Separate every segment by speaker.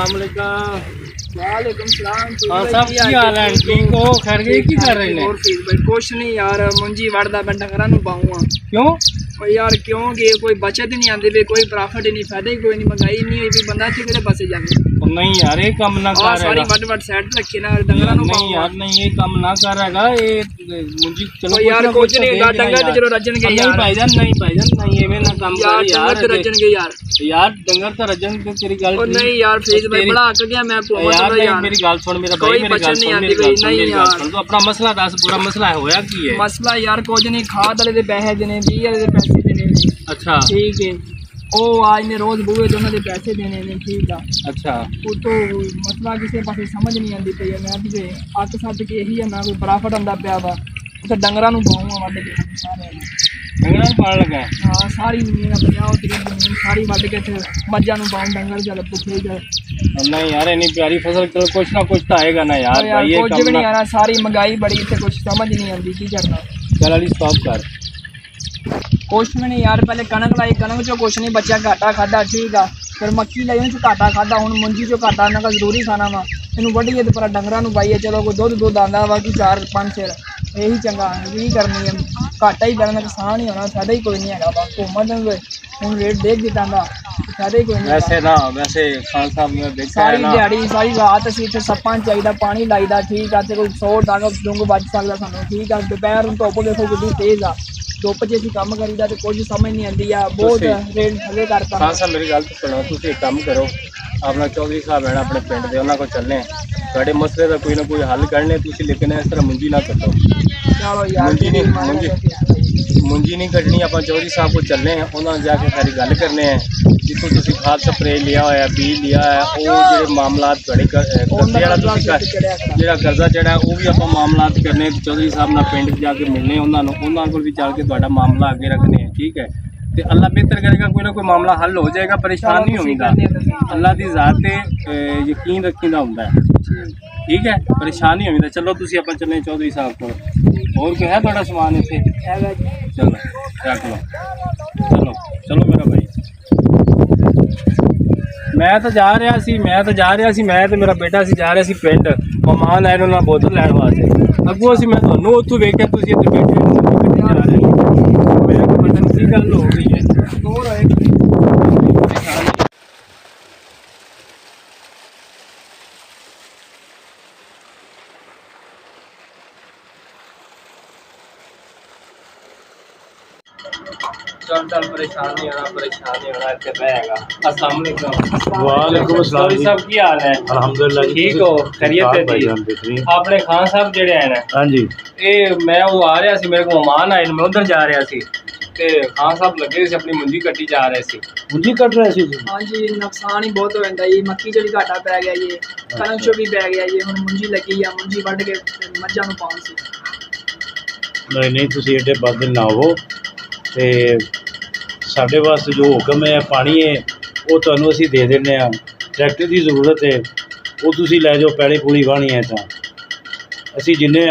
Speaker 1: अस्सलाम वालेकुम।
Speaker 2: वालेकुम सलाम।
Speaker 1: हाँ सब की हाल है? ठीक हो? खैर गए की कर रहे हैं?
Speaker 2: और फिर भाई कुछ नहीं यार, मुंजी वड़दा मैं डंगरा नु पाऊंगा।
Speaker 1: क्यों?
Speaker 2: और यार क्योंकि कोई बचत ही नहीं आती भी, कोई प्रॉफिट ही नहीं, फायदा ही कोई नहीं, महंगाई नहीं हुई भी, बंदा किधरे पासे जाए।
Speaker 1: नहीं यार ये काम ना कर
Speaker 2: सारी
Speaker 1: रहेगा।
Speaker 2: वट सेट रखी ना डंगरा नु
Speaker 1: नहीं
Speaker 2: पाऊंगा
Speaker 1: यार नहीं ये काम ना कर रहेगा ये मुझे। चलो
Speaker 2: यार कुछ नहीं होगा, डंगर ते चलो रजन गए यार।
Speaker 1: भाईजान नहीं ये मैं ना काम
Speaker 2: यार
Speaker 1: कर
Speaker 2: डंगर ते रजन गए यार
Speaker 1: डंगर तो रजन तो तेरी गल
Speaker 2: और नहीं यार फीस भाई बड़ा हक गया मैं
Speaker 1: यार मेरी गल सुन मेरा भाई, मेरी गल सुन मेरी गल सुन मेरी गल सुन। तो अपना मसला दस, पूरा मसला होया की है?
Speaker 2: मसला यार कुछ नहीं, खाद वाले दे पैसे देने, 20 वाले दे पैसे देने।
Speaker 1: अच्छा
Speaker 2: ठीक है, ओ आज मैं रोज बूहे तो उन्होंने पैसे देने ने। ठीक है
Speaker 1: अच्छा,
Speaker 2: वो तो मसला किसी पास समझ नहीं आती पई। मैं भी अक सट के यही है ना, कोई प्रॉफिट आंदा पिया वा तो डंगरा नु पाऊंगा वड के सारे
Speaker 1: डंगरा पाल लगा।
Speaker 2: हाँ सारी जमीन 50-30 जमीन सारी वड के मज्जा नु पाऊं, डंगर चल पुखे चल।
Speaker 1: नहीं यार इतनी प्यारी फसल तो कुछ ना कुछ तो आएगा ना यार। भाई ये
Speaker 2: कुछ भी नहीं आना, सारी महंगाई बड़ी थे, कुछ समझ नहीं आती की करना।
Speaker 1: चल अली स्टॉप कर।
Speaker 2: कुछ भी नहीं यार, पहले कणक लाई, कणक चो कुछ नहीं बच्चा, घाटा खादा। ठीक है फिर मक्की लाई, उन घाटा खादा, हूँ मुंजी चो घाटा ना का जरूरी खाना वा। इन वढ़िए तो पर डंगरा पाइए, चलो कोई दुध आंदा वा कि 4-5 सिर, यही चंगा की करनी है। घाटा ही करना, किसान ही होना, फायदा ही कोई नहीं है। हुकूमत हूँ रेट देख दिता फायदा ही कोई नहीं।
Speaker 1: वैसे ना वैसे खान साहब ने देखा
Speaker 2: सारी
Speaker 1: है ना,
Speaker 2: दिहाड़ी सारी रात असीं इत्थे सप्पां चाहिए, पानी लाईदा। ठीक है कोई 100 डंग डुंग बच सकता सानू। ठीक है दोपहर ਨੂੰ धुੱਪ देखो कितनी तेज आ, धुੱਪ 'ਚ ਅਸੀਂ ਕੰਮ ਕਰੀਦਾ ਤੇ ਕੁਝ ਸਮਝ ਨਹੀਂ ਆਉਂਦੀ ਆ, ਬਹੁਤ ਰੇਟ ਥੱਲੇ ਕਰਤਾ।
Speaker 1: ਖਾਨ ਸਾਹਿਬ ਮੇਰੀ ਗੱਲ ਸੁਣੋ, ਤੁਸੀਂ ਇੱਕ ਕੰਮ ਕਰੋ, ਆਪਣਾ ਚੌਧਰੀ ਸਾਹਿਬ ਹੈ ਨਾ ਆਪਣੇ ਪਿੰਡ ਦੇ, ਉਹਨਾਂ ਕੋਲ ਚੱਲਨੇ ਤੁਹਾਡੇ ਮਸਲੇ ਦਾ ਕੋਈ ਨਾ ਕੋਈ ਹੱਲ ਕਰਨੇ ਤੁਸੀਂ, ਲੇਕਿਨ ਇਸ ਤਰ੍ਹਾਂ ਮੁੰਜੀ ਨਾ ਕੱਟੋ।
Speaker 2: ਚਲੋ ਯਾਰ
Speaker 1: मुंजी नहीं कटनी, आप चौधरी साहब को चलने हैं, उन्होंने जाके सारी गल करने हैं जितों तुम खाद स्प्रे लिया होया, बीज लिया है, वो जो मामलात जो कर्जा चढ़ा वो भी आप मामलात करने, चौधरी साहब ना पिंड जाके मिलने, उन्होंने को भी चल के थोड़ा मामला अगे रखने हैं। ठीक है तो अल्लाह बेहतर करेगा, कोई ना कोई मामला हल हो जाएगा, परेशान नहीं होगा। अल्लाह की ज़ात ते यकीन रखीदा होंदा है। ठीक है परेशान नहीं होगा। चलो तुम आप चलने चौधरी साहब को, और कोई है थोड़ा समान इतने? चलो रख लो, चलो चलो मेरा भाई। मैं तो जा रहा सी, मैं तो मेरा बेटा सी जा रहा सी पिंड, मेहमान आए उन्होंने बोतल लैन वास्ते। अगों असी मैं थोनों उत्थों वेख्या तुसीं इत्थे बैठे जा रहे हो, मेरे को पता नहीं की गल हो गई है। चल परेशान नहीं होना इत्थे बहेगा। अस्सलाम वालेकुम।
Speaker 3: वालेकुम अस्सलाम
Speaker 1: चौधरी साहब की हाल है?
Speaker 3: अल्हम्दुलिल्लाह
Speaker 1: ठीक हो? खैरियत है जी? अपने खान साहब जेड़े हैं
Speaker 3: हाँ जी,
Speaker 1: ये मैं वो आ रहा सी, मेरे को मेहमान आए, मैं उधर जा रहा सी ते खान साहब लगे सी अपनी मुंजी कट्टी जा रहे सी।
Speaker 3: मुंजी कट रहे सी?
Speaker 2: हाँ जी नुकसान ही बहुत होता है, मक्की चो भी घाटा पै गया ये, कणक चो भी पै गया ये, हुण मुंजी लगी है, मुंजी वढ़ के मज्जां नूं पाउण सी।
Speaker 3: नहीं तुसीं एडे बदल ना हो, ते साढ़े वास्ते जो हुक्म है पानी है वो तुहानूं असीं दे दिंदे आ। ट्रैक्टर की जरूरत है वो तुसीं लै जाओ, पैली पूली वाहनी है तां असीं जिन्ने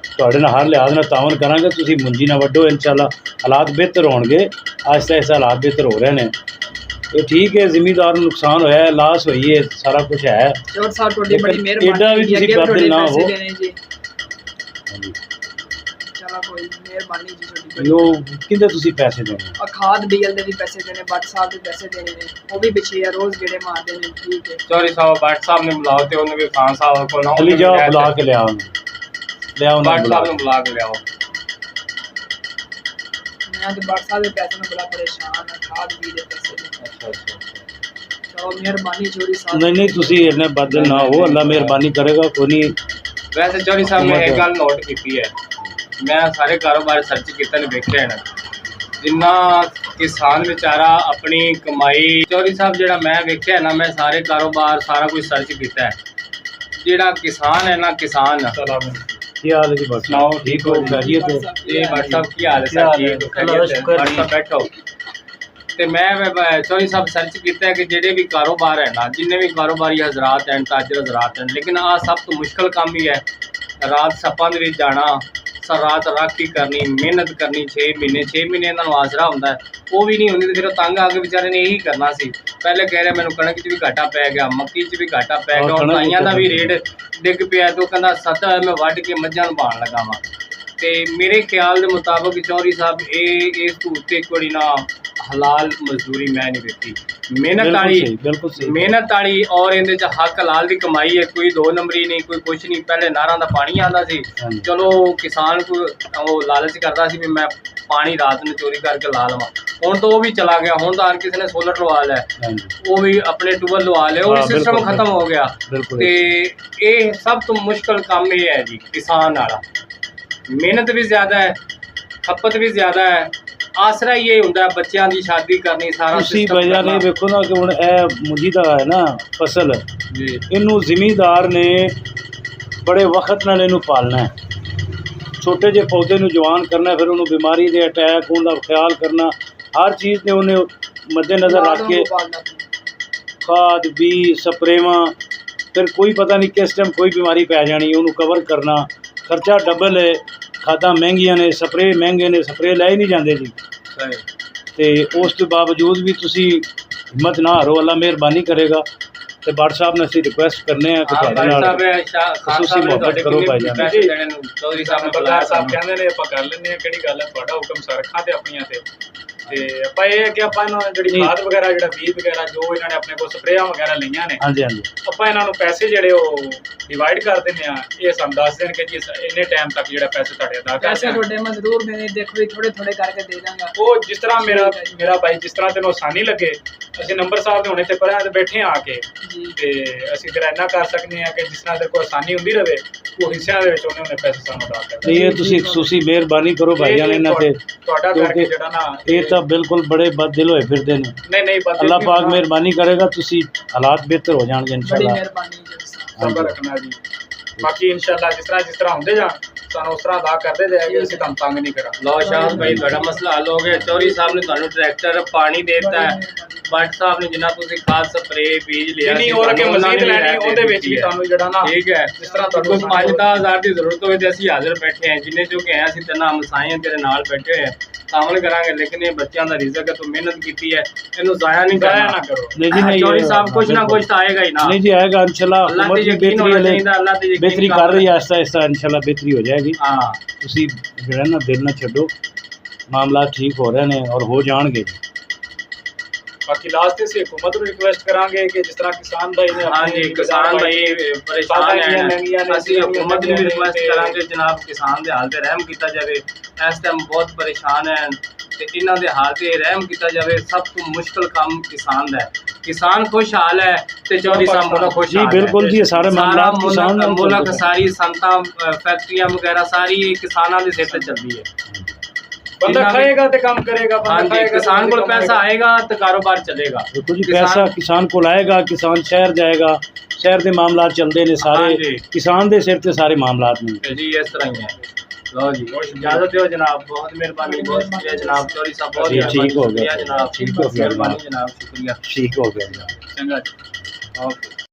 Speaker 3: तुहाडे नाल हर लिहाज नाल तावन करांगे। तुसीं मुंजी ना वड्डो, इंशाअल्लाह हालात बेहतर होणगे। आहिस्ता आहिस्ता हालात बेहतर हो रहे हैं। तो ठीक है जिमीदार नुकसान होया है, लास हुई है, सारा कुछ है।
Speaker 2: चौधरी साहब तुहाडी बड़ी मेहरबानी,
Speaker 3: एडा भी तुसीं बदल ना हो।
Speaker 2: चलो कोई मेहरबानी जी तुहाडी।
Speaker 3: यो किंदे तुसीं पैसे देने?
Speaker 2: और खाद डीजल दे भी पैसे देने, बट साहब दे पैसे देने ने, वो भी पिछे है, रोज गेड़े मारते ने। ठीक है
Speaker 1: चौधरी साहब भट्ट साहब ने बुलाओ ते उन्होंने खान साहब को ना
Speaker 3: चली जाओ, बुला के ले आओ
Speaker 1: भट्ट साहब ने बुला के ले आओ।
Speaker 2: मैं तो बट साहब दे पैसे में बड़ा परेशान है, खाद भी दे पैसे दे। चलो मेहरबानी चौधरी साहब।
Speaker 3: नहीं तुसीं इन्ने बदल ना हो, अल्लाह मेहरबानी करेगा। कोई नहीं
Speaker 1: वैसे चौधरी साहब ने एक गल नोट की है, मैं सारे कारोबार सर्च किया ने वेखे हैं, जिन्ना किसान बेचारा अपनी कमाई, चौधरी साहब जो मैं वेख्या ना, मैं सारे कारोबार सारा कुछ सर्च किया है, जोड़ा किसान है ना, किसान
Speaker 3: क्या हाल है जी? बस
Speaker 1: सुनाओ
Speaker 3: ठीक हो? खैरियत हो?
Speaker 1: ये भट्ट साहब की हाल है? सर ठीक हो? खैरियत है? भट्ट साहब बैठो। तो मैं चौधरी साहब सर्च किया कि जेडे भी कारोबार है ना, जिन्ने भी कारोबारी हजरात हैं, ताजर हजरात हैं, लेकिन आ सब तो मुश्किल काम ही है। रात सप्पां दे विच जाना, सर रात राखी करनी, मेहनत करनी, 6 महीने इन्होंने आसरा होंदा है, वो भी नहीं होंदी, तो फिर तंग आके बेचारे ने यही करना सी। ਪਹਿਲੇ ਕਹਿ ਰਿਹਾ ਮੈਨੂੰ ਕਣਕ 'ਚ ਵੀ ਘਾਟਾ ਪੈ ਗਿਆ, ਮੱਕੀ 'ਚ ਵੀ ਘਾਟਾ ਪੈ
Speaker 3: ਹਾਂ,
Speaker 1: ਗਿਆ, ਹੁਣ
Speaker 3: ਕਣਕ
Speaker 1: ਪਾਈਆਂ ਦਾ ਵੀ
Speaker 3: ਵਿੱਚ
Speaker 1: ਰੇਟ ਡਿੱਗ ਪਿਆ ਤੇ ਉਹ ਕਹਿੰਦਾ ਸੱਤਾ ਮੈਂ ਵੱਢ ਕੇ ਮੱਝਾਂ ਨੂੰ ਪਾਉਣ ਲੱਗਾ ਵਾਂ। ਤੇ ਮੇਰੇ ਖਿਆਲ ਦੇ ਮੁਤਾਬਕ ਚੌਧਰੀ ਸਾਹਿਬ ਇਹ ਇਸ ਤੋਂ ਉੱਤੇ ਕੋਈ ਨਾ ਹਲਾਲ ਮਜ਼ਦੂਰੀ ਮੈਂ ਨਹੀਂ ਦਿੱਤੀ, ਮਿਹਨਤ ਵਾਲੀ,
Speaker 3: ਬਿਲਕੁਲ ਸਹੀ
Speaker 1: ਮਿਹਨਤ ਵਾਲੀ, ਔਰ ਇਹਦੇ 'ਚ ਹੱਕ ਹਲਾਲ ਦੀ ਕਮਾਈ ਹੈ, ਕੋਈ 2 ਨੰਬਰੀ ਨਹੀਂ, ਕੋਈ ਕੁਛ ਨਹੀਂ। ਪਹਿਲੇ ਨਹਿਰਾਂ ਦਾ ਪਾਣੀ ਆਉਂਦਾ ਸੀ,
Speaker 3: ਹਾਂਜੀ।
Speaker 1: ਚਲੋ ਕਿਸਾਨ ਕੋਈ ਉਹ ਲਾਲਚ ਕਰਦਾ ਸੀ ਵੀ ਮੈਂ ਪਾਣੀ ਰਾਤ ਨੂੰ ਚੋਰੀ ਕਰਕੇ ਲਾ ਲਵਾਂ, ਹੁਣ ਤਾਂ ਉਹ ਵੀ ਚਲਾ ਗਿਆ। ਹੁਣ ਤਾਂ ਹਰ ਕਿਸੇ ਨੇ ਸੋਲਰ ਲਵਾ ਲਿਆ,
Speaker 3: ਹਾਂਜੀ
Speaker 1: ਉਹ ਵੀ ਆਪਣੇ ਟੂਬਲ ਲਵਾ ਲਿਆ, ਉਹ ਵੀ
Speaker 3: ਹਾਂ,
Speaker 1: ਸਿਸਟਮ
Speaker 3: ਬਿਲਕੁਲ,
Speaker 1: ਖਤਮ ਹੋ ਗਿਆ।
Speaker 3: ਬਿਲਕੁਲ
Speaker 1: ਤੇ ਇਹ ਸਭ ਤੋਂ ਮੁਸ਼ਕਲ ਕੰਮ ਇਹ ਹੈ ਜੀ ਕਿਸਾਨ ਵਾਲਾ, ਮਿਹਨਤ ਵੀ ਜ਼ਿਆਦਾ ਹੈ, ਖਪਤ ਵੀ ਜ਼ਿਆਦਾ ਹੈ, ਆਸਰਾ ਹੀ ਇਹ ਹੁੰਦਾ ਬੱਚਿਆਂ ਦੀ ਸ਼ਾਦੀ ਕਰਨੀ, ਸਾਰਾ
Speaker 3: ਤੁਸੀਂ
Speaker 1: system
Speaker 3: ਵਜ੍ਹਾ
Speaker 1: ਕਰਨਾ।
Speaker 3: ਨੇ ਵੇਖੋ ਨਾ ਕਿ ਹੁਣ ਇਹ ਮੁੰਜੀ ਦਾ ਹੈ ਨਾ ਫਸਲ,
Speaker 1: ਜੀ
Speaker 3: ਇਹਨੂੰ ਜ਼ਿਮੀਂਦਾਰ ਨੇ ਬੜੇ ਵਕਤ ਨਾਲ ਇਹਨੂੰ ਪਾਲਣਾ ਹੈ, ਛੋਟੇ ਜਿਹੇ ਪੌਦੇ ਨੂੰ ਜਵਾਨ ਕਰਨਾ, ਫਿਰ ਉਹਨੂੰ ਬਿਮਾਰੀ ਦੇ ਅਟੈਕ ਹੋਣ ਦਾ ਖਿਆਲ ਕਰਨਾ, ਹਰ ਚੀਜ਼ ਨੇ ਉਹਨੇ ਮੱਦੇਨਜ਼ਰ ਰੱਖ ਕੇ ਖਾਦ ਬੀ ਸਪਰੇਵਾਂ, ਫਿਰ ਕੋਈ ਪਤਾ ਨਹੀਂ ਕਿਸ ਟਾਈਮ ਕੋਈ ਬਿਮਾਰੀ ਪੈ ਜਾਣੀ, ਉਹਨੂੰ ਕਵਰ ਕਰਨਾ, ਖਰਚਾ ਡਬਲ ਹੈ, ਖਾਦਾਂ ਮਹਿੰਗੀਆਂ ਨੇ, ਸਪਰੇ ਮਹਿੰਗੇ ਨੇ, ਸਪਰੇ ਲੈ ਹੀ ਨਹੀਂ ਜਾਂਦੇ ਜੀ।
Speaker 1: ਸਹੀ।
Speaker 3: ਤੇ ਉਸ ਤੋਂ ਬਾਵਜੂਦ ਵੀ ਤੁਸੀਂ ਹਿੰਮਤ ਨਾ ਹਾਰੋ, ਅੱਲਾ ਮਿਹਰਬਾਨੀ ਕਰੇਗਾ। ਤੇ ਬਾੜ ਸਾਹਿਬ ਨੇ ਅਸੀਂ ਰਿਕੁਐਸਟ ਕਰਨੇ ਆ ਕਿ ਤੁਹਾਡੇ ਨਾਲ ਖੁਸ਼ੂਸੀ ਮੁਹੱਬਤ ਕਰੋ ਭਾਈ ਜਾਨ।
Speaker 1: ਚੌਧਰੀ ਸਾਹਿਬ ਨੇ
Speaker 4: ਬਲਕਾਰ ਸਾਹਿਬ ਕਹਿੰਦੇ ਨੇ ਆਪਾਂ ਕਰ ਲੈਂਦੇ ਆ, ਕਿਹੜੀ ਗੱਲ ਹੈ, ਤੁਹਾਡਾ ਹੁਕਮ ਸਰ ਰੱਖਾਂ ਤੇ ਆਪਣੀਆਂ ਤੇ ਆਪਾਂ ਇਹ ਹੈ ਕਿ ਆਪਾਂ ਇਹਨਾਂ ਨੂੰ ਜਿਹੜੀ ਖਾਦ ਵਗੈਰਾ, ਜਿਹੜਾ ਬੀਜ ਵਗੈਰਾ, ਜੋ ਇਹਨਾਂ ਨੇ ਆਪਣੇ ਕੋਲ ਸਪਰੇਆਂ ਵਗੈਰਾ ਲਈਆਂ ਨੇ,
Speaker 3: ਹਾਂਜੀ ਹਾਂਜੀ
Speaker 4: ਆਪਾਂ ਇਹਨਾਂ ਨੂੰ ਪੈਸੇ ਜਿਹੜੇ ਉਹ ਡਿਵਾਈਡ ਕਰ ਦਿੰਦੇ ਆ। ਇਹ ਸਾਨੂੰ ਦੱਸ ਦੇਣ ਕਿ ਜੀ ਇੰਨੇ ਟਾਈਮ ਤੱਕ ਜਿਹੜਾ ਪੈਸੇ ਤੁਹਾਡੇ ਅਦਾ
Speaker 2: ਪੈਸੇ
Speaker 4: ਕਰਨੇ
Speaker 2: ਤੁਹਾਡੇ ਮੈਂ ਜ਼ਰੂਰ ਦੇਣੇ, ਦੇਖੋ ਵੀ ਥੋੜੇ ਥੋੜੇ ਕਰਕੇ ਦੇ ਦਾਂਗਾ।
Speaker 4: ਉਹ ਜਿਸ ਤਰ੍ਹਾਂ ਮੇਰਾ ਭਾਈ, ਜਿਸ ਤਰ੍ਹਾਂ ਤੈਨੂੰ ਆਸਾਨੀ ਲੱਗੇ, ਅਸੀਂ ਨੰਬਰ ਸਾਹਿਬ ਦੇ ਹੁਣੇ ਤੇ ਪਰਾਂ ਤੇ ਬੈਠੇ ਆ ਕੇ,
Speaker 2: ਜੀ
Speaker 4: ਤੇ ਅਸੀਂ ਫਿਰ ਇੰਨਾ ਕਰ ਸਕਦੇ ਆ ਕਿ ਜਿਸ ਤਰ੍ਹਾਂ ਤੇਰੇ ਕੋਲ ਆਸਾਨੀ ਹੁੰਦੀ ਰਹੇ, ਉਹ ਹਿੱਸਿਆਂ ਦੇ ਵਿੱਚ ਉਹਨੇ ਪੈਸੇ ਸਾਨੂੰ ਅਦਾ ਕਰ
Speaker 3: ਨਹੀਂ, ਇਹ ਤੁਸੀਂ ਖੁਸ਼ੂਸੀ ਮਿਹਰਬਾਨੀ ਕਰੋ ਭਾਈ ਜਾਨ ਇਹਨਾਂ ਤੇ,
Speaker 4: ਤੁਹਾਡਾ ਕਰਕੇ ਜਿਹੜਾ ਨਾ
Speaker 3: ਇਹ ਤਾਂ ਬਿਲਕੁਲ ਬੜੇ ਬਦਦਿਲ ਹੋਏ ਫਿਰਦੇ ਨੇ।
Speaker 4: ਨਹੀਂ ਬਸ
Speaker 3: ਅੱਲਾਹ ਪਾਕ ਮਿਹਰਬਾਨੀ ਕਰੇਗਾ, ਤੁਸੀਂ ਹਾਲਾਤ ਬਿਹਤਰ ਹੋ ਜਾਣਗੇ
Speaker 2: ਬੜੀ
Speaker 3: ਇਨਸ਼ਾਅੱਲਾ।
Speaker 2: ਮਿਹਰਬਾਨੀ ਜੀ ਸਾਹਿਬ।
Speaker 4: ਸਬਰ ਰੱਖਣਾ ਜੀ। ਬਾਕੀ ਇਨਸ਼ਾਅੱਲਾ ਜਿਸ ਤਰ੍ਹਾਂ ਹੁੰਦੇ ਜਾਣ, ਸਾਨੂੰ ਉਸ ਤਰ੍ਹਾਂ ਅਦਾ ਕਰਦੇ ਜਾਏਗੇ, ਅਸੀਂ ਤੁਹਾਨੂੰ ਤੰਗ ਨਹੀਂ ਕਰਾਂਗੇ।
Speaker 1: ਲਓ ਸ਼ਾਹਦ ਭਾਈ ਤੁਹਾਡਾ ਮਸਲਾ ਹੱਲ ਹੋ ਗਿਆ। ਚੌਧਰੀ ਸਾਹਿਬ ਨੇ ਤੁਹਾਨੂੰ ਟਰੈਕਟਰ ਪਾਣੀ ਦੇਤਾ ਹੈ, ਭੱਟ ਸਾਹਿਬ ਨੇ ਜਿੰਨਾ ਤੁਸੀਂ ਖਾਦ ਸਪਰੇ ਬੀਜ ਲਿਆ
Speaker 4: ਨਹੀਂ ਹੋਰ ਅੱਗੇ ਮਜ਼ੀਦ ਲੈਣੀ, ਉਹਦੇ ਵਿੱਚ ਵੀ ਤੁਹਾਨੂੰ ਜਿਹੜਾ ਨਾ
Speaker 1: ਠੀਕ ਹੈ,
Speaker 4: ਜਿਸ ਤਰ੍ਹਾਂ
Speaker 1: ਕੋਈ
Speaker 4: ਤੁਹਾਨੂੰ
Speaker 1: 5-10,000 ਦੀ ਜ਼ਰੂਰਤ ਹੋਵੇ ਤੇ ਅਸੀਂ ਹਾਜ਼ਰ ਬੈਠੇ ਹਾਂ, ਜਿੰਨੇ ਚੋਂ ਕਿ ਆਏ ਅਸੀਂ ਤੇਨਾਂ ਮਸਾਈਆਂ ਤੇਰੇ ਨਾਲ ਬੈਠੇ ਹੋਏ ਹਾਂ, ਤਾਮਲ ਕਰਾਂਗੇ। ਲੇਕਿਨ ਇਹ ਬੱਚਿਆਂ ਦਾ ਰਿਜ਼ਕ ਹੈ, ਤੂੰ ਮਿਹਨਤ ਕੀਤੀ ਹੈ, ਇਹਨੂੰ ਜ਼ਾਇਆ ਨਹੀਂ
Speaker 4: ਜ਼ਾਇਆ
Speaker 1: ਕਰਨਾ।
Speaker 4: ਨਾ ਕਰੋ।
Speaker 3: ਨਹੀਂ ਜੀ ਨਹੀਂ,
Speaker 1: ਚੌਧਰੀ ਸਾਹਿਬ ਕੁਛ ਨਾ ਕੁਛ ਤਾਂ ਆਏਗਾ ਹੀ ਨਾ।
Speaker 3: ਨਹੀਂ ਜੀ ਆਏਗਾ ਇਨਸ਼ਾਅੱਲਾ।
Speaker 1: ਅੱਲਾਹ
Speaker 3: हुकूमत
Speaker 1: ਤੇ
Speaker 3: भी
Speaker 1: ਯਕੀਨ
Speaker 3: बेहतरी
Speaker 1: ਹੋਣਾ
Speaker 3: वाले
Speaker 1: ਚਾਹੀਦਾ, ਅੱਲਾਹ ਤੇ ਯਕੀਨ
Speaker 3: बेहतरी कर रही है, आहिस्ता आहिस्ता इनशाला बेहतरी हो जाएगी।
Speaker 1: ਹਾਂ
Speaker 3: ਤੁਸੀਂ ਜਿਹੜਾ ਨਾ ਦਿਲ ਨਾ ਛੱਡੋ, ਮਾਮਲਾ ਠੀਕ ਹੋ ਰਹੇ ਨੇ ਔਰ ਹੋ ਜਾਣਗੇ।
Speaker 4: ਬਾਕੀ ਲਾਸਟ ਤੇ ਅਸੀਂ ਹਕੂਮਤ ਨੂੰ ਰਿਕੁਐਸਟ ਕਰਾਂਗੇ ਕਿ ਜਿਸ ਤਰ੍ਹਾਂ ਕਿਸਾਨ ਭਾਈ ਨੇ
Speaker 1: हाँ जी किसान भाई परेशान हैं, ਅਸੀਂ हुकूमत ਨੂੰ ਵੀ ਰਿਕੁਐਸਟ ਕਰਾਂਗੇ ਜਨਾਬ ਕਿਸਾਨ ਦੇ ਹਾਲ ਤੇ ਰਹਿਮ ਕੀਤਾ ਜਾਵੇ। ਇਸ ਟਾਈਮ ਬਹੁਤ ਪਰੇਸ਼ਾਨ ਹੈ ਤੇ ਇਹਨਾਂ ਦੇ ਹਾਲ ਤੇ ਰਹਿਮ ਕੀਤਾ ਜਾਵੇ। ਸਭ ਤੋਂ ਮੁਸ਼ਕਲ ਕੰਮ ਕਿਸਾਨ ਦਾ ਹੈ। ਕਿਸਾਨ ਖੁਸ਼ਹਾਲ ਹੈ ਤੇ ਚੌਧਰੀ ਸਾਹਿਬ ਮੁਲਕ ਖੁਸ਼ਹਾਲ
Speaker 3: जी
Speaker 1: है।
Speaker 3: बिल्कुल जी, सारे
Speaker 1: ਸਾਰਾ
Speaker 3: मामला किसान नाल
Speaker 1: ਮੁਲਕ
Speaker 3: चलते हैं।
Speaker 1: ਸਾਰੀ ਸੰਤਾਂ ਫੈਕਟਰੀਆਂ ਵਗੈਰਾ ਸਾਰੀ ਕਿਸਾਨਾਂ ਦੇ ਸਿਰ ਤੇ ਚੱਲਦੀ ਹੈ।
Speaker 4: ਬੰਦਾ ਖਾਏਗਾ ਤੇ ਕੰਮ ਕਰੇਗਾ,
Speaker 1: हाँ
Speaker 4: ਬੰਦਾ
Speaker 1: जी
Speaker 4: ਖਾਏਗਾ
Speaker 1: किसान को पैसा आएगा तो कारोबार चलेगा।
Speaker 3: देखो जी, पैसा किसान को लाएगा, किसान शहर जाएगा, शहर के मामला चलते ने सारे,
Speaker 1: हाँ जी।
Speaker 3: किसान के सिर से सारे मामला ने।
Speaker 1: जी इस तरह ही है। लो जी इजाजत दो जनाब, बहुत मेहरबानी, बहुत शुक्रिया जनाब। चौधरी साहब बहुत
Speaker 3: जी, ठीक हो गया।
Speaker 1: शुक्रिया जनाब,
Speaker 3: ठीक हो गया
Speaker 1: मेहरबानी जनाब, शुक्रिया।
Speaker 3: ठीक हो गया।
Speaker 1: चंगा जी, ओके।